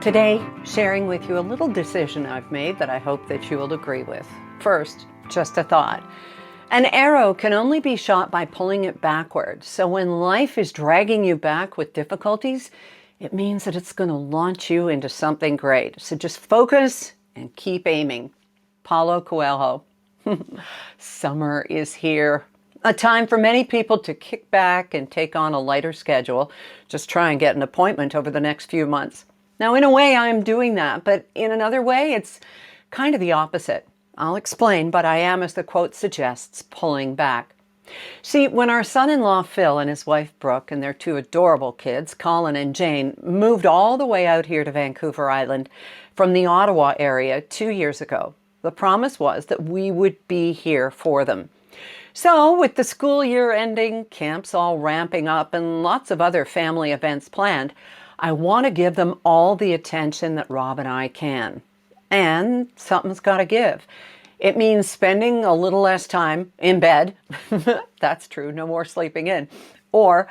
Today, sharing with you a little decision I've made that I hope that you will agree with. First, just a thought. An arrow can only be shot by pulling it backwards. So when life is dragging you back with difficulties, it means that it's going to launch you into something great. So just focus and keep aiming. Paulo Coelho. Summer is here. A time for many people to kick back and take on a lighter schedule. Just try and get an appointment over the next few months. Now, in a way, I'm doing that, but in another way, it's kind of the opposite. I'll explain, but I am, as the quote suggests, pulling back. See, when our son-in-law Phil and his wife Brooke and their two adorable kids, Colin and Jane, moved all the way out here to Vancouver Island from the Ottawa area 2 years ago, the promise was that we would be here for them. So, with the school year ending, camps all ramping up, and lots of other family events planned, I want to give them all the attention that Rob and I can. And something's got to give. It means spending a little less time in bed. That's true, no more sleeping in. Or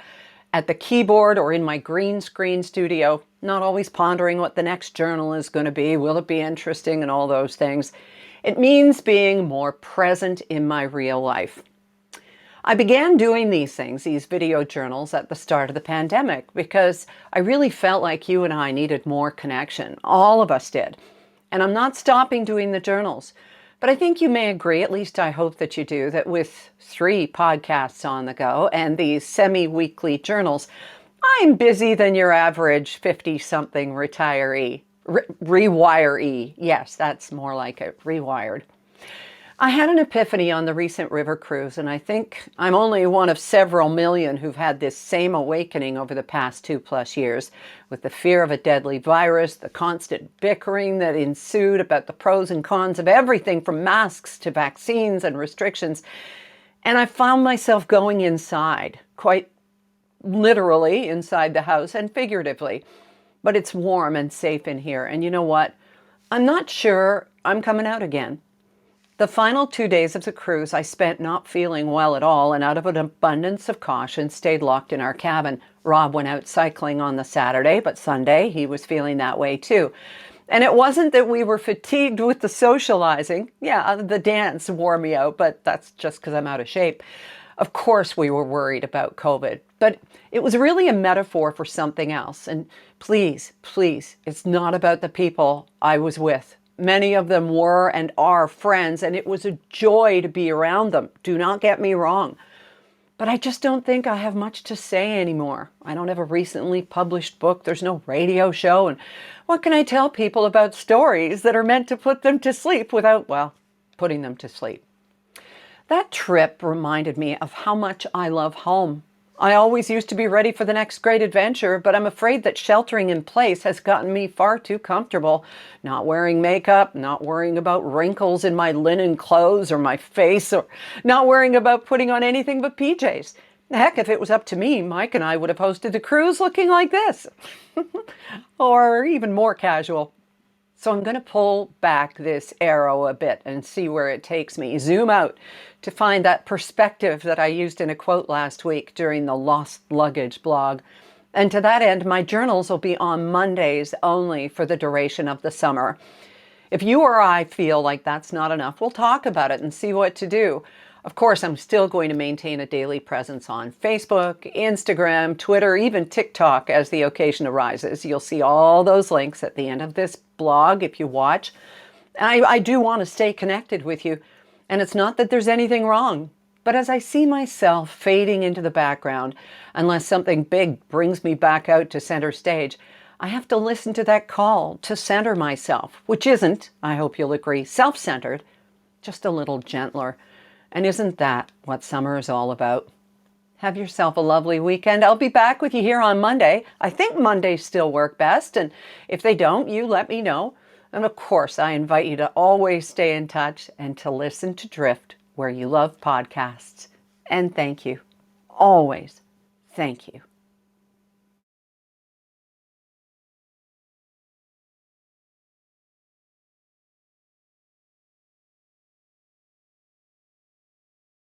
at the keyboard or in my green screen studio, not always pondering what the next journal is going to be. Will it be interesting and all those things? It means being more present in my real life. I began doing these things, these video journals, at the start of the pandemic because I really felt like you and I needed more connection. All of us did. And I'm not stopping doing the journals. But I think you may agree, at least I hope that you do, that with 3 podcasts on the go and these semi-weekly journals, I'm busier than your average 50-something retiree. Rewiree. Yes, that's more like it. Rewired. I had an epiphany on the recent river cruise, and I think I'm only one of several million who've had this same awakening over the past 2+ years, with the fear of a deadly virus, the constant bickering that ensued about the pros and cons of everything from masks to vaccines and restrictions. And I found myself going inside, quite literally inside the house and figuratively. But it's warm and safe in here, and you know what? I'm not sure I'm coming out again. The final 2 days of the cruise I spent not feeling well at all, and out of an abundance of caution stayed locked in our cabin. Rob went out cycling on the Saturday, but Sunday he was feeling that way too. And it wasn't that we were fatigued with the socializing. Yeah, the dance wore me out, but that's just because I'm out of shape. Of course we were worried about COVID, but it was really a metaphor for something else. And please, it's not about the people I was with. Many of them were and are friends, and it was a joy to be around them. Do not get me wrong. But I just don't think I have much to say anymore. I don't have a recently published book. There's no radio show. And what can I tell people about stories that are meant to put them to sleep without, well, putting them to sleep? That trip reminded me of how much I love home. I always used to be ready for the next great adventure, but I'm afraid that sheltering in place has gotten me far too comfortable. Not wearing makeup, not worrying about wrinkles in my linen clothes or my face, or not worrying about putting on anything but PJs. Heck, if it was up to me, Mike and I would have hosted the cruise looking like this. Or even more casual. So I'm going to pull back this arrow a bit and see where it takes me. Zoom out to find that perspective that I used in a quote last week during the Lost Luggage blog. And to that end, my journals will be on Mondays only for the duration of the summer. If you or I feel like that's not enough, we'll talk about it and see what to do. Of course, I'm still going to maintain a daily presence on Facebook, Instagram, Twitter, even TikTok as the occasion arises. You'll see all those links at the end of this blog if you watch. I do want to stay connected with you. And it's not that there's anything wrong. But as I see myself fading into the background, unless something big brings me back out to center stage, I have to listen to that call to center myself, which isn't, I hope you'll agree, self-centered, just a little gentler. And isn't that what summer is all about? Have yourself a lovely weekend. I'll be back with you here on Monday. I think Mondays still work best, and if they don't, you let me know. And of course, I invite you to always stay in touch and to listen to Drift where you love podcasts. And thank you. Always thank you.